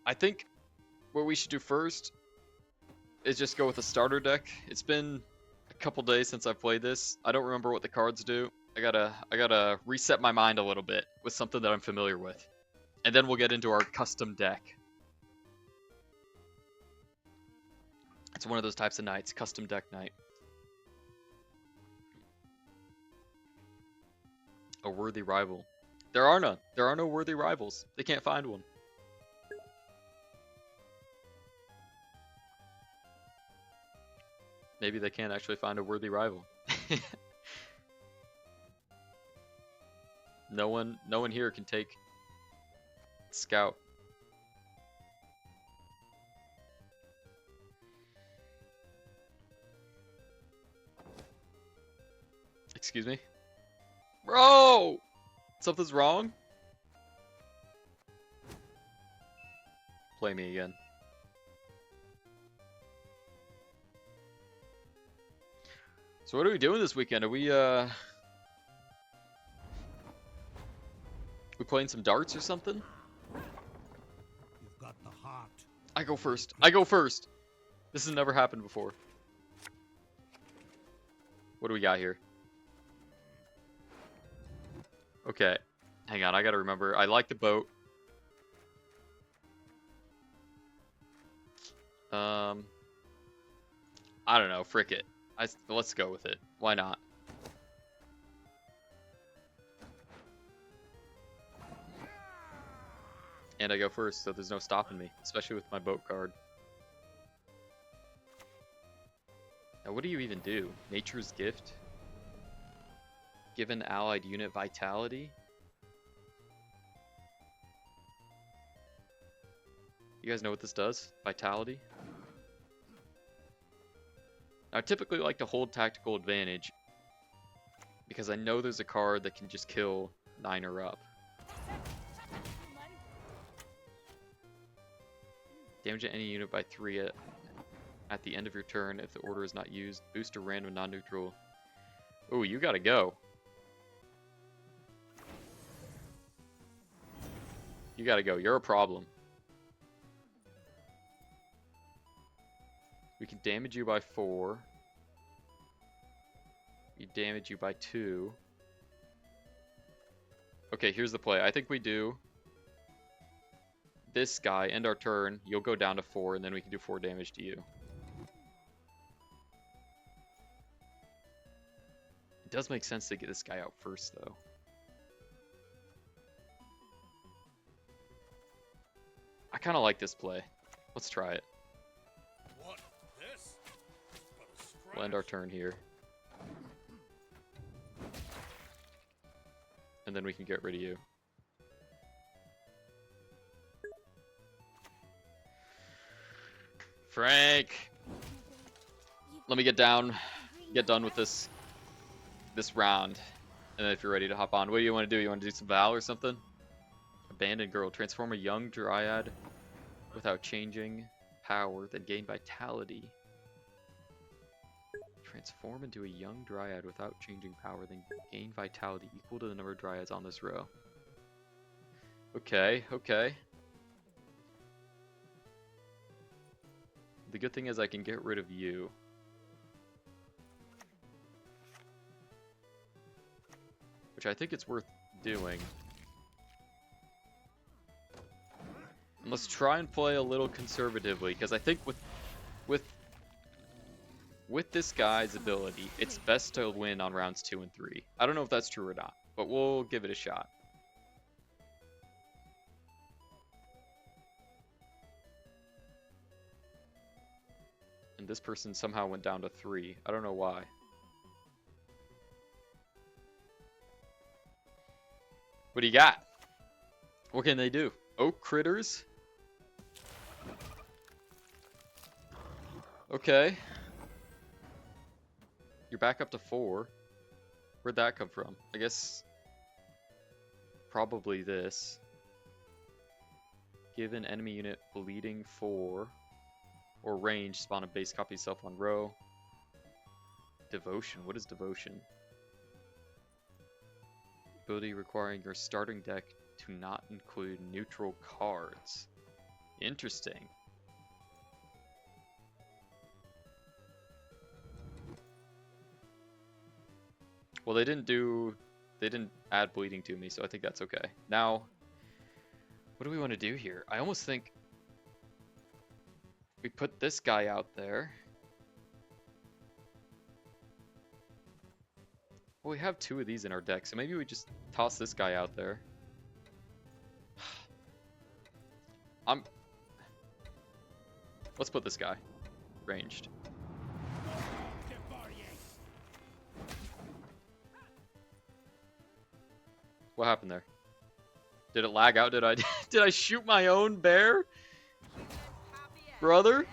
I think what we should do first is just go with a starter deck. It's been a couple days since I've played this. I don't remember what the cards do. I gotta reset my mind a little bit with something that I'm familiar with. And then we'll get into our custom deck. It's one of those types of nights, custom deck night. A worthy rival. There are none. There are no worthy rivals. They can't find one. Maybe they can't actually find a worthy rival. No one here can take Scout. Excuse me? Bro! Something's wrong? Play me again. So what are we doing this weekend? Are we playing some darts or something? You've got the heart. I go first. I go first. This has never happened before. What do we got here? Okay. Hang on, I gotta remember. I like the boat. I don't know. Frick it. Let's go with it. Why not? And I go first, so there's no stopping me, especially with my boat card. Now, what do you even do? Nature's Gift? Give an allied unit vitality? You guys know what this does? Vitality? Now, I typically like to hold tactical advantage because I know there's a card that can just kill 9 or up. Damage any unit by 3 at the end of your turn if the order is not used. Boost a random non-neutral. Ooh, you gotta go. You gotta go. You're a problem. We can damage you by 4. We damage you by 2. Okay, here's the play. I think we do this guy, end our turn, you'll go down to 4, and then we can do 4 damage to you. It does make sense to get this guy out first, though. I kind of like this play. Let's try it. What? This? We'll end our turn here. And then we can get rid of you. Frank! Let me get done with this round. And then if you're ready to hop on, what do you want to do? You want to do some Val or something? Abandoned Girl. Transform a young Dryad without changing power, then gain vitality. Transform into a young Dryad without changing power, then gain vitality equal to the number of Dryads on this row. Okay, okay. The good thing is I can get rid of you. Which I think it's worth doing. And let's try and play a little conservatively, because I think with this guy's ability, it's best to win on rounds 2 and 3. I don't know if that's true or not, but we'll give it a shot. And this person somehow went down to 3. I don't know why. What do you got? What can they do? Oak critters? Okay. You're back up to 4. Where'd that come from? I guess probably this. Give an enemy unit bleeding 4 or range, spawn a base copy yourself on row. Devotion. What is devotion? Ability requiring your starting deck to not include neutral cards. Interesting. Well, they didn't add bleeding to me, so I think that's okay. Now, what do we want to do here? I almost think we put this guy out there. Well, we have 2 of these in our deck, so maybe we just toss this guy out there. Let's put this guy ranged. What happened there? Did it lag out? Did I did I shoot my own bear? Brother?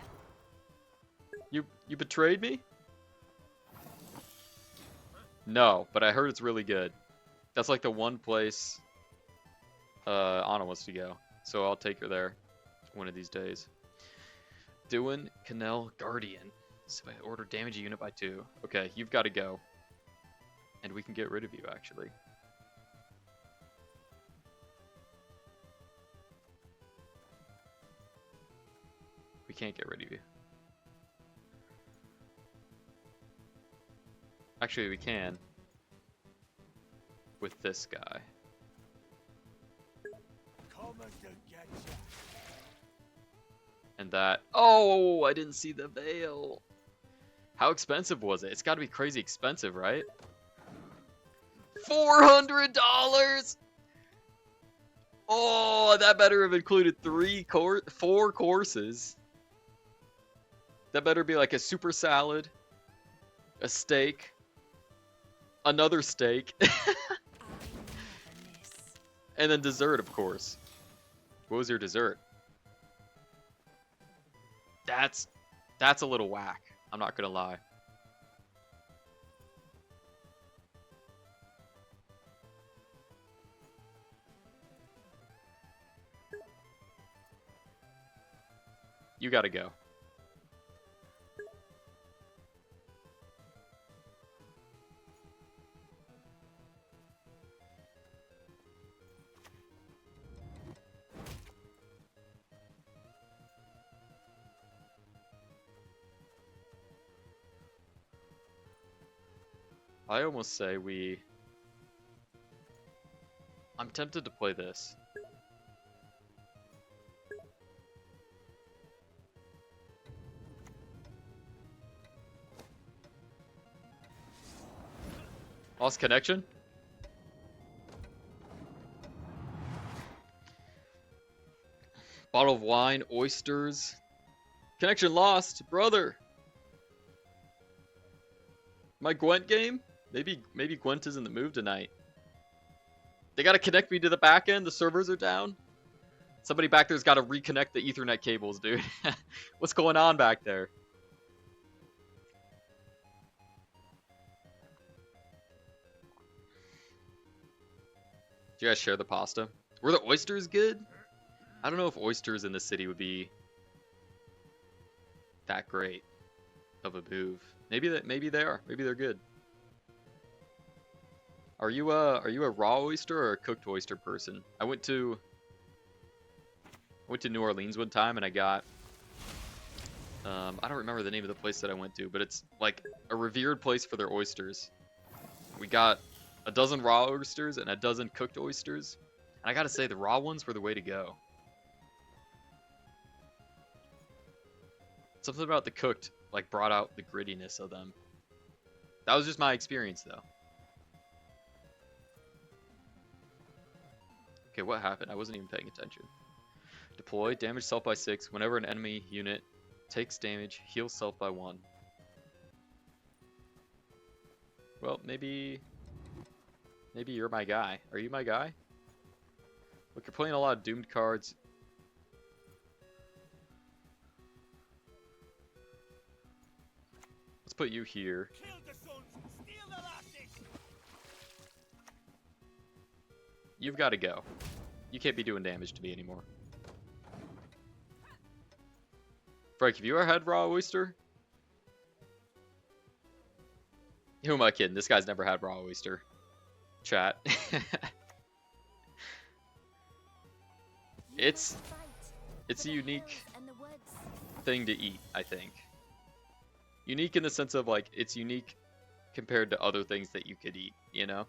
You betrayed me? No, but I heard it's really good. That's like the one place Anna wants to go. So I'll take her there one of these days. Doing Canal Guardian. So I order damage a unit by 2. Okay, you've got to go. And we can get rid of you, actually. We can't get rid of you. Actually, we can. With this guy. And that. Oh, I didn't see the veil. How expensive was it? It's got to be crazy expensive, right? $400. Oh, that better have included 4 courses. That better be like a super salad, a steak, another steak, and then dessert, of course. What was your dessert? That's a little whack. I'm not gonna lie. You gotta go. I almost say I'm tempted to play this. Lost connection? Bottle of wine, oysters. Connection lost, brother. My Gwent game? Maybe Gwent is in the move tonight. They gotta connect me to the back end. The servers are down. Somebody back there's gotta reconnect the Ethernet cables, dude. What's going on back there? Do you guys share the pasta? Were the oysters good? I don't know if oysters in the city would be that great of a move. Maybe they are. Maybe they're good. Are you a raw oyster or a cooked oyster person? I went to New Orleans one time and I got I don't remember the name of the place that I went to, but it's like a revered place for their oysters. We got a dozen raw oysters and a dozen cooked oysters. And I gotta say, the raw ones were the way to go. Something about the cooked like brought out the grittiness of them. That was just my experience though. Okay, what happened? I wasn't even paying attention. Deploy, damage self by 6. Whenever an enemy unit takes damage, heal self by 1. Well, maybe you're my guy. Are you my guy? Look, you're playing a lot of doomed cards. Let's put you here. You've got to go. You can't be doing damage to me anymore. Frank, have you ever had raw oyster? Who am I kidding? This guy's never had raw oyster. Chat. It's a unique thing to eat, I think. Unique in the sense of like it's unique compared to other things that you could eat, you know?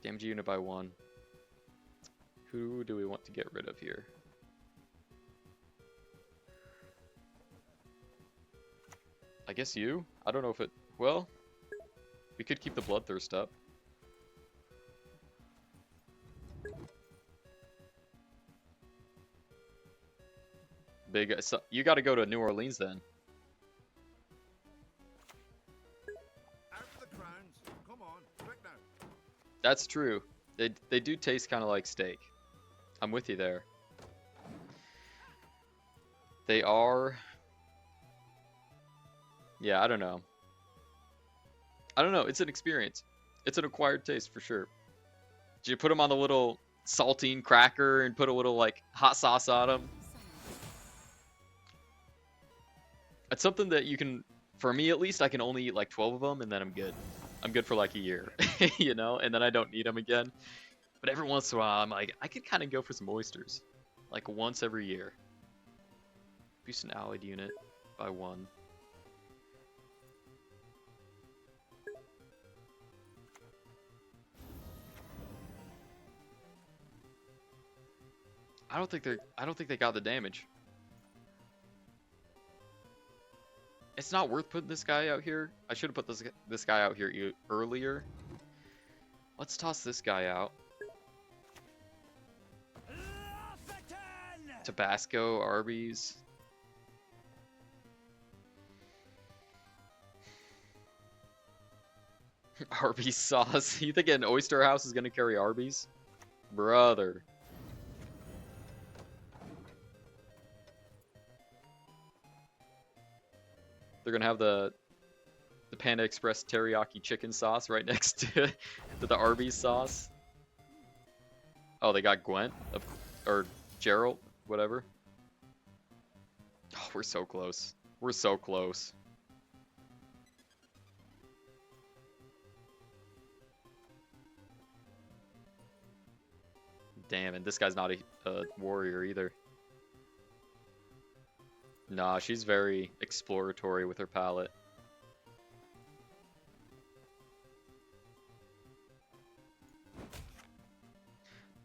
Damage unit by 1. Who do we want to get rid of here? I guess you? I don't know if it... Well, we could keep the Bloodthirst up. Big... So you gotta go to New Orleans then. Out for the crowns. Come on, quick now. That's true. They do taste kind of like steak. I'm with you there. They are... Yeah, I don't know. I don't know. It's an experience. It's an acquired taste for sure. Did you put them on the little saltine cracker and put a little like hot sauce on them? It's something that you can, for me at least, I can only eat like 12 of them and then I'm good. I'm good for like a year, you know, and then I don't need them again. But every once in a while, I'm like, I could kind of go for some oysters, like once every year. Boost an allied unit by 1. I don't think they got the damage. It's not worth putting this guy out here. I should have put this guy out here earlier. Let's toss this guy out. Tabasco, Arby's. Arby's sauce. You think an oyster house is gonna carry Arby's? Brother. They're gonna have the Panda Express teriyaki chicken sauce right next to the Arby's sauce. Oh, they got Gwent or Gerald, whatever. Oh, we're so close. We're so close. Damn, and this guy's not a warrior either. Nah, she's very exploratory with her palette.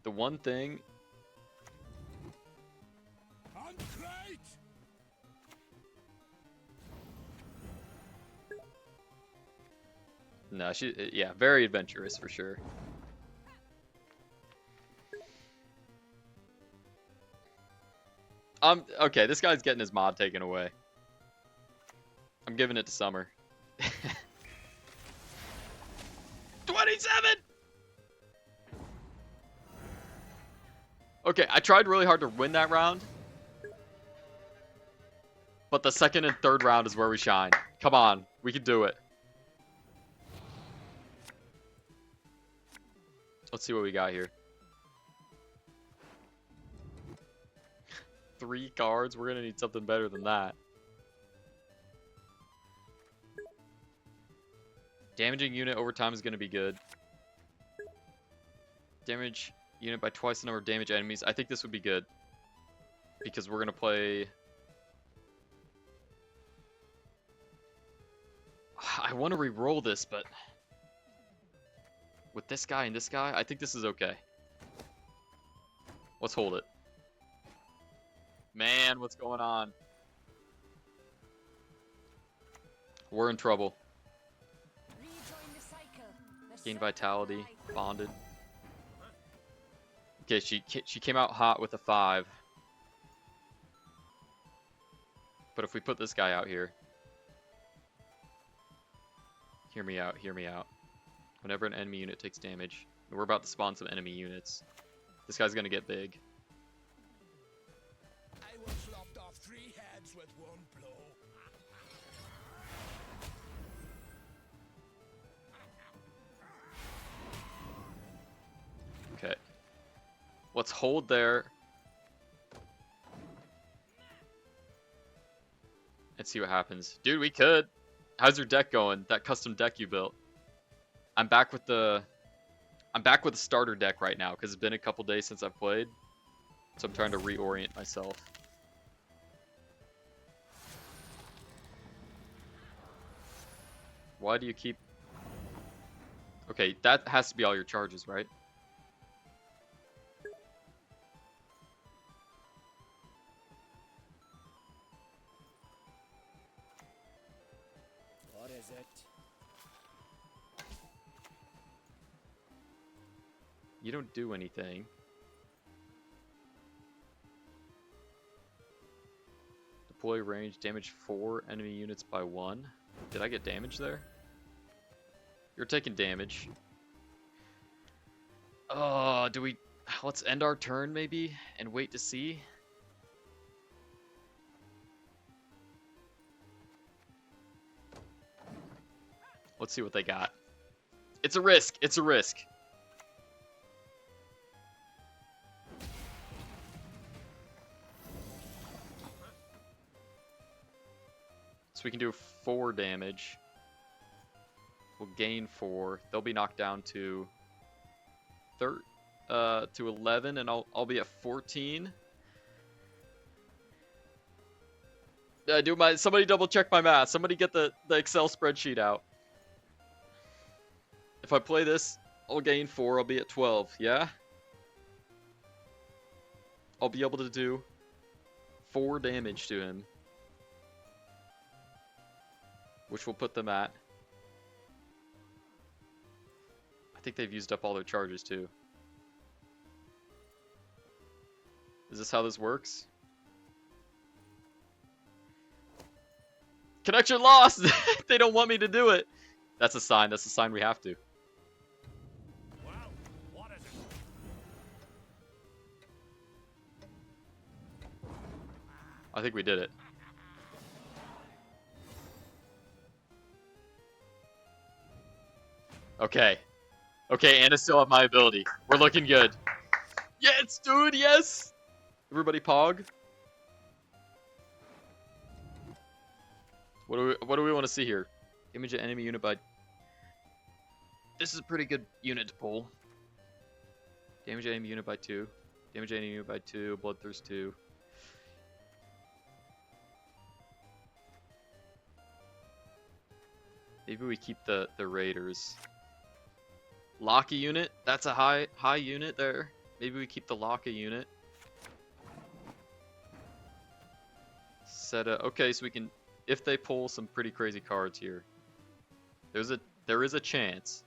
The one thing... No, yeah, very adventurous for sure. Okay, this guy's getting his mod taken away. I'm giving it to Summer. 27! Okay, I tried really hard to win that round. But the second and third round is where we shine. Come on, we can do it. Let's see what we got here. 3 cards? We're gonna need something better than that. Damaging unit over time is gonna be good. Damage unit by twice the number of damage enemies. I think this would be good. Because we're gonna play... I want to re-roll this, but... With this guy and this guy, I think this is okay. Let's hold it. Man, what's going on? We're in trouble. Gain vitality, bonded. Okay, she came out hot with a 5. But if we put this guy out here... Hear me out, hear me out. Whenever an enemy unit takes damage, we're about to spawn some enemy units. This guy's gonna get big. I was lopped off 3 heads with 1 blow. Okay. Let's hold there. And see what happens. Dude, we could. How's your deck going? That custom deck you built. I'm back with the I'm back with a starter deck right now because it's been a couple days since I've played. So I'm trying to reorient myself. Why do you keep... Okay, that has to be all your charges, right? What is it? You don't do anything. Deploy range, damage 4 enemy units by 1. Did I get damage there? You're taking damage. Oh, do we... Let's end our turn, maybe, and wait to see. Let's see what they got. It's a risk. It's a risk. So we can do 4 damage. We'll gain 4. They'll be knocked down to 11, and I'll be at 14. Somebody double check my math. Somebody get the Excel spreadsheet out. If I play this, I'll gain 4. I'll be at 12. Yeah. I'll be able to do 4 damage to him, which will put them at... I think they've used up all their charges too. Is this how this works? Connection lost! They don't want me to do it. That's a sign. That's a sign we have to. Wow, what is it? I think we did it. Okay. Okay, and I still have my ability. We're looking good. Yes, dude, yes! Everybody pog. What do we want to see here? Image an enemy unit by... This is a pretty good unit to pull. Damage enemy unit by 2. Damage enemy unit by 2. Bloodthirst 2. Maybe we keep the Raiders. Lock a unit. That's a high unit there. Maybe we keep the lock a unit. Okay, so we can, if they pull some pretty crazy cards here, there is a chance.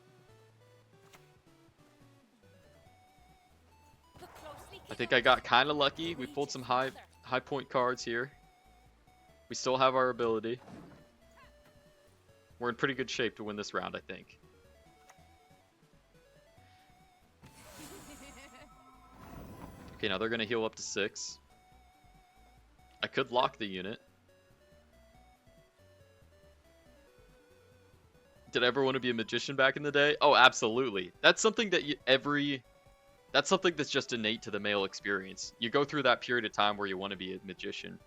I think I got kind of lucky. We pulled some high point cards here. We still have our ability. We're in pretty good shape to win this round, I think. Okay, now they're going to heal up to 6. I could lock the unit. Did I ever want to be a magician back in the day? Oh, absolutely. That's something that that's something that's just innate to the male experience. You go through that period of time where you want to be a magician.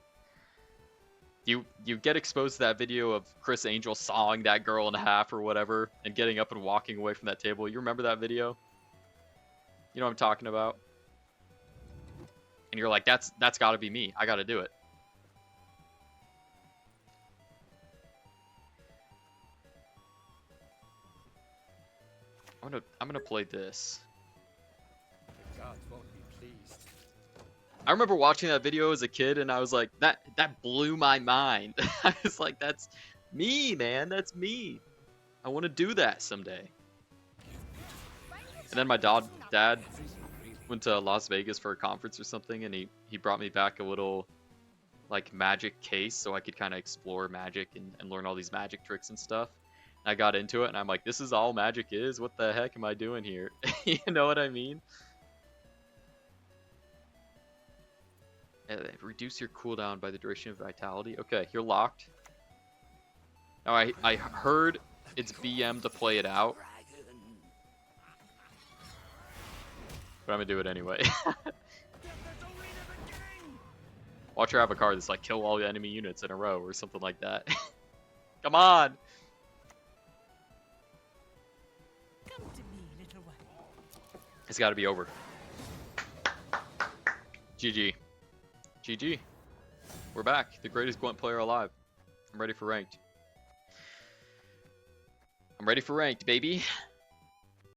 You get exposed to that video of Chris Angel sawing that girl in half or whatever and getting up and walking away from that table. You remember that video? You know what I'm talking about? And you're like, that's got to be me. I got to do it. I'm gonna play this. The gods won't be pleased. I remember watching that video as a kid, and I was like, that blew my mind. I was like, that's me, man. That's me. I want to do that someday. And then my dad went to Las Vegas for a conference or something, and he brought me back a little like magic case so I could kind of explore magic and learn all these magic tricks and stuff. And I got into it, and I'm like, this is all magic is? What the heck am I doing here? You know what I mean? Reduce your cooldown by the duration of vitality. Okay, you're locked. Now I heard it's BM to play it out, but I'm gonna do it anyway. Watch her have a card that's like kill all the enemy units in a row or something like that. Come on! Come to me, little one. It's got to be over. GG. GG. We're back. The greatest Gwent player alive. I'm ready for ranked. I'm ready for ranked, baby.